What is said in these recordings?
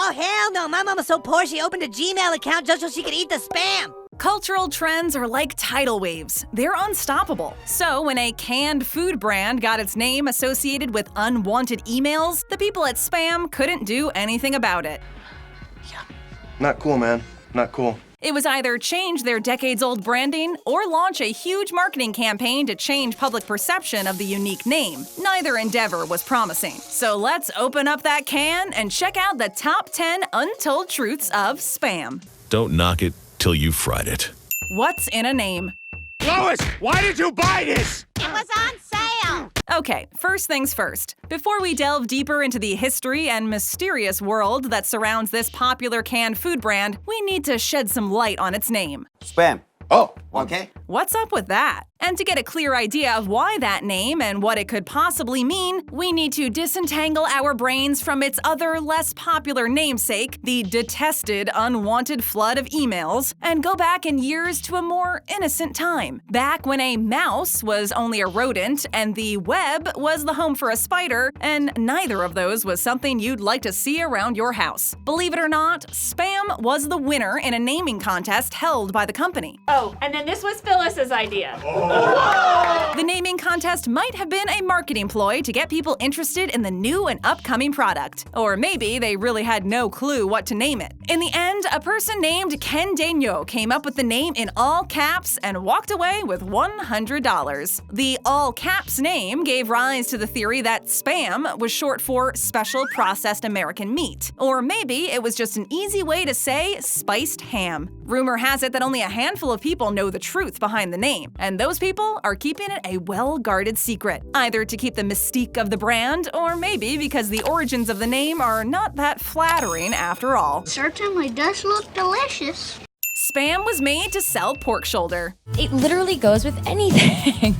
Oh, hell no. My mama's so poor she opened a Gmail account just so she could eat the Spam. Cultural trends are like tidal waves. They're unstoppable. So when a canned food brand got its name associated with unwanted emails, the people at SPAM couldn't do anything about it. Not cool, man. Not cool. It was either change their decades-old branding or launch a huge marketing campaign to change public perception of the unique name. Neither endeavor was promising. So let's open up that can and check out the top 10 untold truths of SPAM. Don't knock it till you've fried it. What's in a name? Lois, why did you buy this? It was on sale. Okay, first things first. Before we delve deeper into the history and mysterious world that surrounds this popular canned food brand, we need to shed some light on its name. Spam. Oh, Okay. What's up with that? And to get a clear idea of why that name and what it could possibly mean, we need to disentangle our brains from its other, less popular namesake, the detested unwanted flood of emails, and go back in years to a more innocent time. Back when a mouse was only a rodent and the web was the home for a spider, and neither of those was something you'd like to see around your house. Believe it or not, Spam was the winner in a naming contest held by the company. Oh, and then this was Phyllis's idea. The naming contest might have been a marketing ploy to get people interested in the new and upcoming product. Or maybe they really had no clue what to name it. In the end, a person named Ken Daigneault came up with the name in all caps and walked away with $100. The all caps name gave rise to the theory that Spam was short for Special Processed American Meat. Or maybe it was just an easy way to say spiced ham. Rumor has it that only a handful of people know the truth behind the name, and those people are keeping it a well-guarded secret, either to keep the mystique of the brand, or maybe because the origins of the name are not that flattering after all. Certainly does look delicious. Spam was made to sell pork shoulder. It literally goes with anything.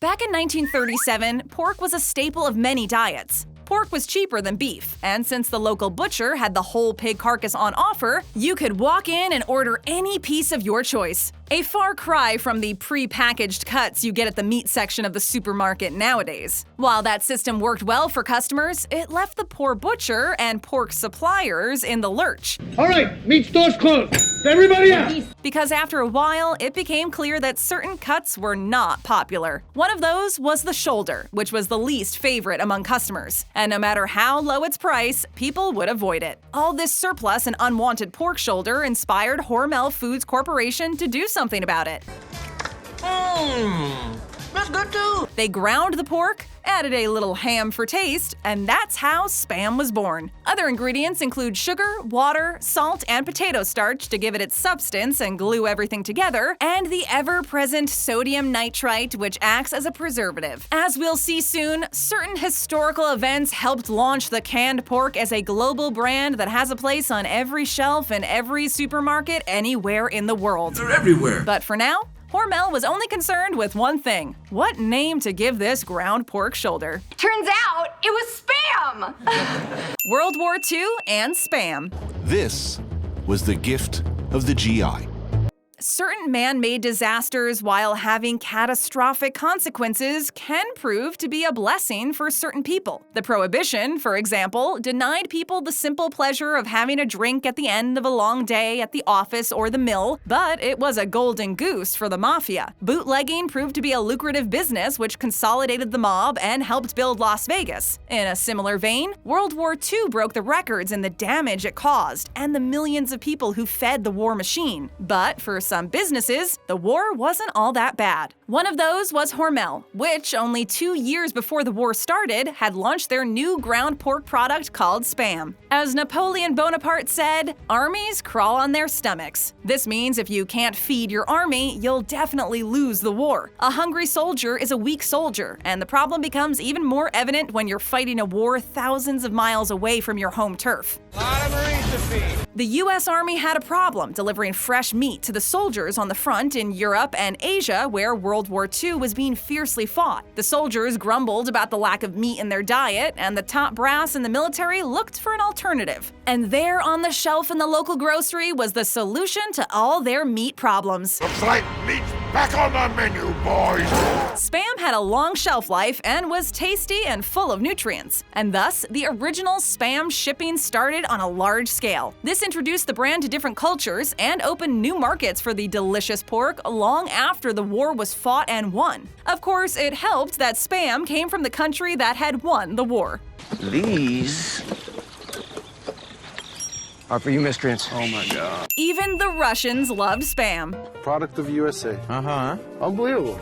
Back in 1937, pork was a staple of many diets. Pork was cheaper than beef, and since the local butcher had the whole pig carcass on offer, you could walk in and order any piece of your choice. A far cry from the pre-packaged cuts you get at the meat section of the supermarket nowadays. While that system worked well for customers, it left the poor butcher and pork suppliers in the lurch. All right, meat store's closed. Everybody out. Because after a while, it became clear that certain cuts were not popular. One of those was the shoulder, which was the least favorite among customers. And no matter how low its price, people would avoid it. All this surplus and unwanted pork shoulder inspired Hormel Foods Corporation to do something about it. That's good too. They ground the pork, added a little ham for taste, and that's how Spam was born. Other ingredients include sugar, water, salt, and potato starch to give it its substance and glue everything together, and the ever-present sodium nitrite, which acts as a preservative. As we'll see soon, certain historical events helped launch the canned pork as a global brand that has a place on every shelf in every supermarket anywhere in the world. They're everywhere. But for now, Hormel was only concerned with one thing: what name to give this ground pork shoulder. Turns out it was Spam! World War II and Spam. This was the gift of the GI. Certain man-made disasters, while having catastrophic consequences, can prove to be a blessing for certain people. The Prohibition, for example, denied people the simple pleasure of having a drink at the end of a long day at the office or the mill, but it was a golden goose for the mafia. Bootlegging proved to be a lucrative business which consolidated the mob and helped build Las Vegas. In a similar vein, World War II broke the records in the damage it caused and the millions of people who fed the war machine. But for some businesses, the war wasn't all that bad. One of those was Hormel, which only 2 years before the war started had launched their new ground pork product called Spam. As Napoleon Bonaparte said, armies crawl on their stomachs. This means if you can't feed your army, you'll definitely lose the war. A hungry soldier is a weak soldier, and the problem becomes even more evident when you're fighting a war thousands of miles away from your home turf. The U.S. Army had a problem delivering fresh meat to the soldiers on the front in Europe and Asia, where World War II was being fiercely fought. The soldiers grumbled about the lack of meat in their diet, and the top brass in the military looked for an alternative. And there on the shelf in the local grocery was the solution to all their meat problems. Looks like meat's Back on the menu, boys! Spam had a long shelf life and was tasty and full of nutrients, and thus the original Spam shipping started on a large scale. This introduced the brand to different cultures and opened new markets for the delicious pork long after the war was fought and won. Of course, it helped that Spam came from the country that had won the war. These are for you miscreants. Oh my God. Even the Russians loved Spam. Product of USA. Uh-huh. Unbelievable.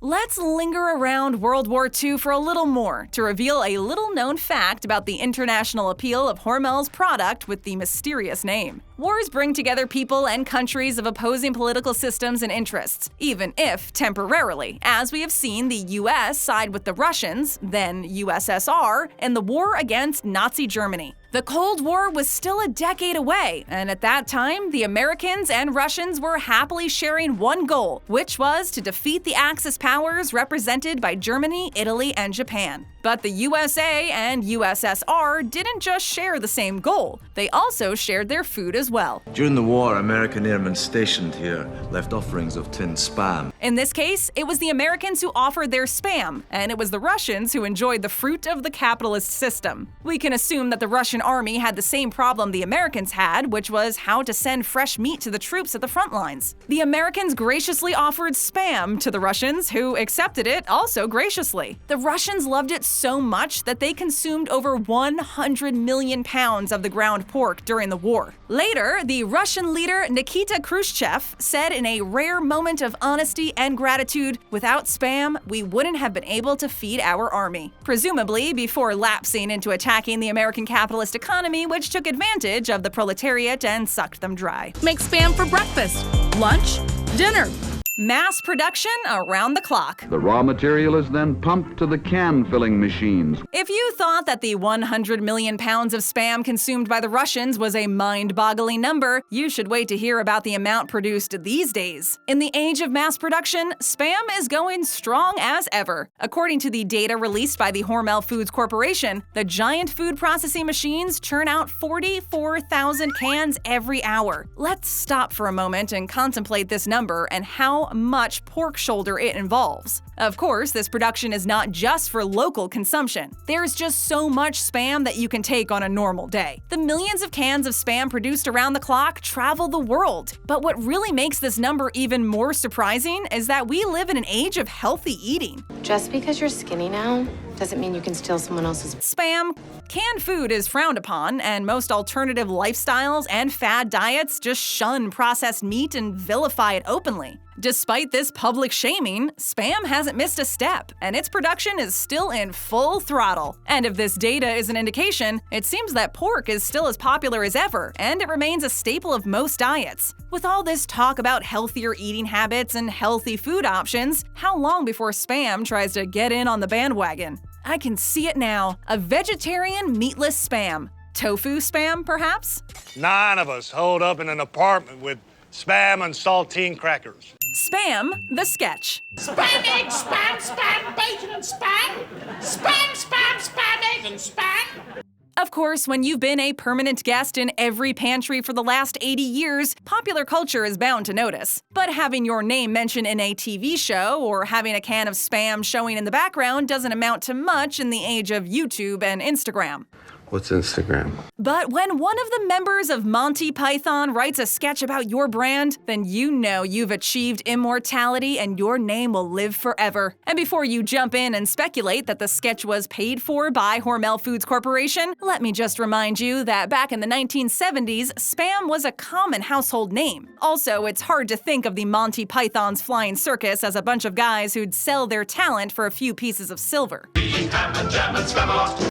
Let's linger around World War II for a little more to reveal a little-known fact about the international appeal of Hormel's product with the mysterious name. Wars bring together people and countries of opposing political systems and interests, even if temporarily, as we have seen the US side with the Russians, then USSR, in the war against Nazi Germany. The Cold War was still a decade away, and at that time, the Americans and Russians were happily sharing one goal, which was to defeat the Axis powers represented by Germany, Italy, and Japan. But the USA and USSR didn't just share the same goal, they also shared their food as well. During the war, American airmen stationed here left offerings of tinned spam. In this case, it was the Americans who offered their spam, and it was the Russians who enjoyed the fruit of the capitalist system. We can assume that the Russian army had the same problem the Americans had, which was how to send fresh meat to the troops at the front lines. The Americans graciously offered spam to the Russians, who accepted it also graciously. The Russians loved it so much that they consumed over 100 million pounds of the ground pork during the war. Later, the Russian leader Nikita Khrushchev said in a rare moment of honesty and gratitude, "Without spam, we wouldn't have been able to feed our army," presumably before lapsing into attacking the American capitalist economy, which took advantage of the proletariat and sucked them dry. Make spam for breakfast, lunch, dinner. Mass production around the clock. The raw material is then pumped to the can-filling machines. If you thought that the 100 million pounds of spam consumed by the Russians was a mind-boggling number, you should wait to hear about the amount produced these days. In the age of mass production, spam is going strong as ever. According to the data released by the Hormel Foods Corporation, the giant food processing machines churn out 44,000 cans every hour. Let's stop for a moment and contemplate this number and how much pork shoulder it involves. Of course, this production is not just for local consumption. There's just so much spam that you can take on a normal day. The millions of cans of spam produced around the clock travel the world. But what really makes this number even more surprising is that we live in an age of healthy eating. Just because you're skinny now doesn't mean you can steal someone else's spam. Canned food is frowned upon, and most alternative lifestyles and fad diets just shun processed meat and vilify it openly. Despite this public shaming, spam hasn't missed a step, and its production is still in full throttle. And if this data is an indication, it seems that pork is still as popular as ever, and it remains a staple of most diets. With all this talk about healthier eating habits and healthy food options, how long before spam tries to get in on the bandwagon? I can see it now. A vegetarian meatless spam. Tofu spam, perhaps? 9 of us holed up in an apartment with spam and saltine crackers. Spam, the sketch. Spam, egg, spam, spam, bacon and spam. Spam, spam, spam, egg and spam. Of course, when you've been a permanent guest in every pantry for the last 80 years, popular culture is bound to notice. But having your name mentioned in a TV show or having a can of spam showing in the background doesn't amount to much in the age of YouTube and Instagram. What's Instagram? But when one of the members of Monty Python writes a sketch about your brand, then you know you've achieved immortality and your name will live forever. And before you jump in and speculate that the sketch was paid for by Hormel Foods Corporation, let me just remind you that back in the 1970s, Spam was a common household name. Also, it's hard to think of the Monty Python's Flying Circus as a bunch of guys who'd sell their talent for a few pieces of silver.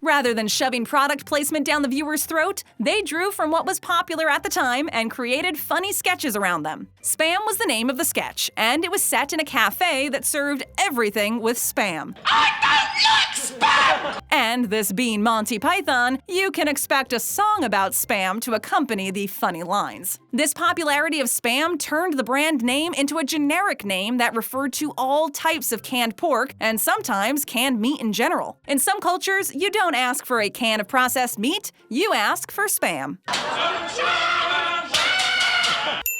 Rather than shoving product placement down the viewer's throat, they drew from what was popular at the time and created funny sketches around them. Spam was the name of the sketch, and it was set in a cafe that served everything with spam. I don't like spam! And this being Monty Python, you can expect a song about spam to accompany the funny lines. This popularity of spam turned the brand name into a generic name that referred to all types of canned pork and sometimes canned meat in general. In some cultures, you don't ask for a can of processed meat, you ask for spam.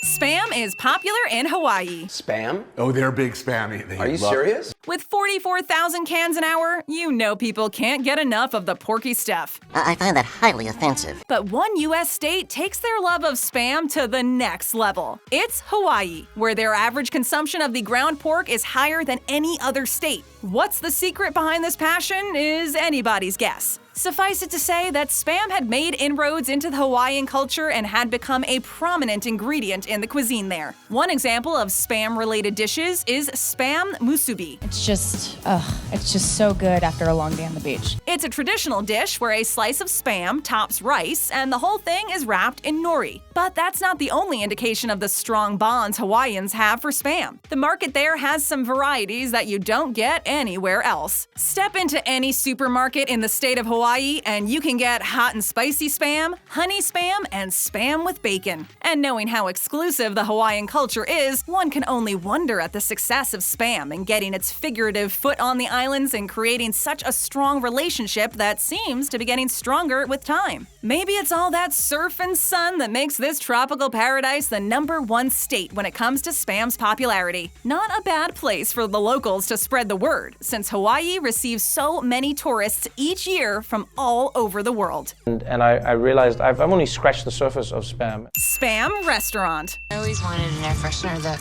Spam is popular in Hawaii. Spam? Oh, they're big spammy. Are you serious? With 44,000 cans an hour, you know people can't get enough of the porky stuff. I find that highly offensive. But one U.S. state takes their love of Spam to the next level. It's Hawaii, where their average consumption of the ground pork is higher than any other state. What's the secret behind this passion is anybody's guess. Suffice it to say that Spam had made inroads into the Hawaiian culture and had become a prominent ingredient in the cuisine there. One example of Spam-related dishes is Spam musubi. It's just so good after a long day on the beach. It's a traditional dish where a slice of Spam tops rice and the whole thing is wrapped in nori. But that's not the only indication of the strong bonds Hawaiians have for Spam. The market there has some varieties that you don't get anywhere else. Step into any supermarket in the state of Hawaii and you can get hot and spicy Spam, honey Spam, and Spam with bacon. And knowing how exclusive the Hawaiian culture is, one can only wonder at the success of Spam in getting its figurative foot on the islands and creating such a strong relationship that seems to be getting stronger with time. Maybe it's all that surf and sun that makes this tropical paradise the #1 state when it comes to Spam's popularity. Not a bad place for the locals to spread the word, since Hawaii receives so many tourists each year from all over the world. And I realized I've only scratched the surface of Spam. Spam Restaurant. I always wanted an air freshener that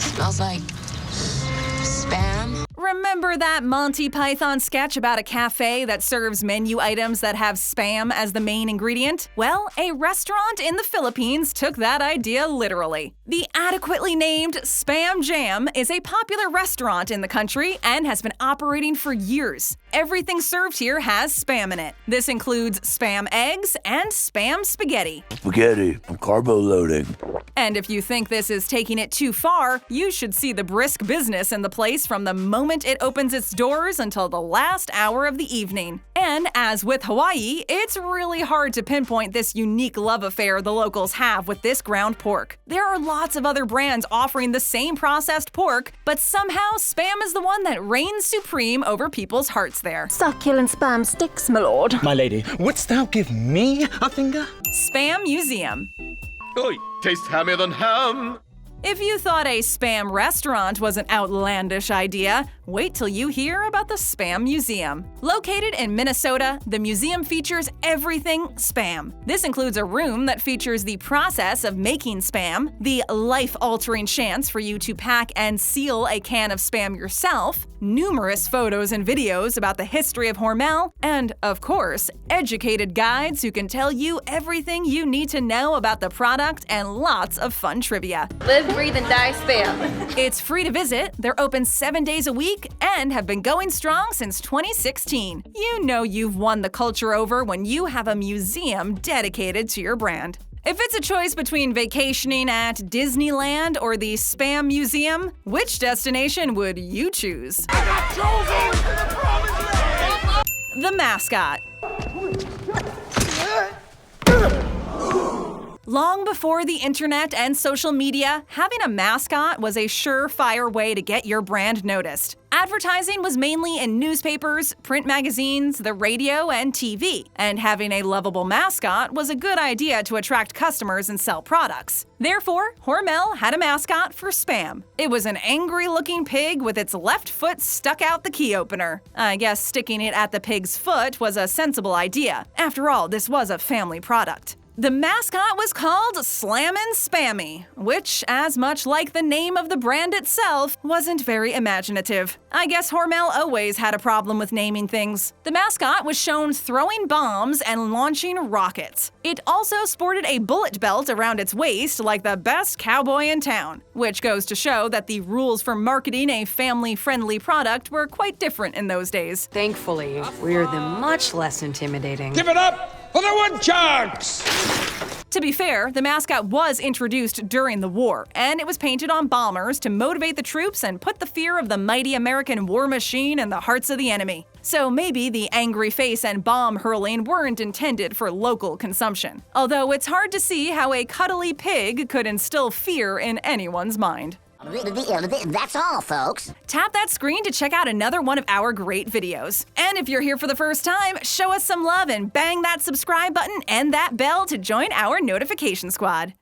smells like Spam. Remember that Monty Python sketch about a cafe that serves menu items that have Spam as the main ingredient? Well, a restaurant in the Philippines took that idea literally. The adequately named Spam Jam is a popular restaurant in the country and has been operating for years. Everything served here has Spam in it. This includes Spam eggs and Spam spaghetti. Spaghetti, I'm carbo loading. And if you think this is taking it too far, you should see the brisk business in the place from the moment it opens its doors until the last hour of the evening. And as with Hawaii, it's really hard to pinpoint this unique love affair the locals have with this ground pork. There are lots of other brands offering the same processed pork, but somehow Spam is the one that reigns supreme over people's hearts there. Succulent Spam sticks, my lord. My lady, wouldst thou give me a finger? Spam Museum. Oi, taste hammier than ham. If you thought a Spam restaurant was an outlandish idea, wait till you hear about the Spam Museum. Located in Minnesota, the museum features everything Spam. This includes a room that features the process of making Spam, the life-altering chance for you to pack and seal a can of Spam yourself, numerous photos and videos about the history of Hormel, and, of course, educated guides who can tell you everything you need to know about the product and lots of fun trivia. Live, breathe, and die Spam. It's free to visit, they're open 7 days a week, and have been going strong since 2016. You know you've won the culture over when you have a museum dedicated to your brand. If it's a choice between vacationing at Disneyland or the Spam Museum, which destination would you choose? The Mascot. Long before the internet and social media, having a mascot was a surefire way to get your brand noticed. Advertising was mainly in newspapers, print magazines, the radio, and TV, and having a lovable mascot was a good idea to attract customers and sell products. Therefore, Hormel had a mascot for Spam. It was an angry-looking pig with its left foot stuck out the key opener. I guess sticking it at the pig's foot was a sensible idea. After all, this was a family product. The mascot was called Slammin' Spammy, which, as much like the name of the brand itself, wasn't very imaginative. I guess Hormel always had a problem with naming things. The mascot was shown throwing bombs and launching rockets. It also sported a bullet belt around its waist like the best cowboy in town, which goes to show that the rules for marketing a family-friendly product were quite different in those days. Thankfully, we're the much less intimidating. Give it up for the woodchucks! To be fair, the mascot was introduced during the war, and it was painted on bombers to motivate the troops and put the fear of the mighty American war machine in the hearts of the enemy. So maybe the angry face and bomb hurling weren't intended for local consumption. Although it's hard to see how a cuddly pig could instill fear in anyone's mind. That's all, folks. Tap that screen to check out another one of our great videos. And if you're here for the first time, show us some love and bang that subscribe button and that bell to join our notification squad.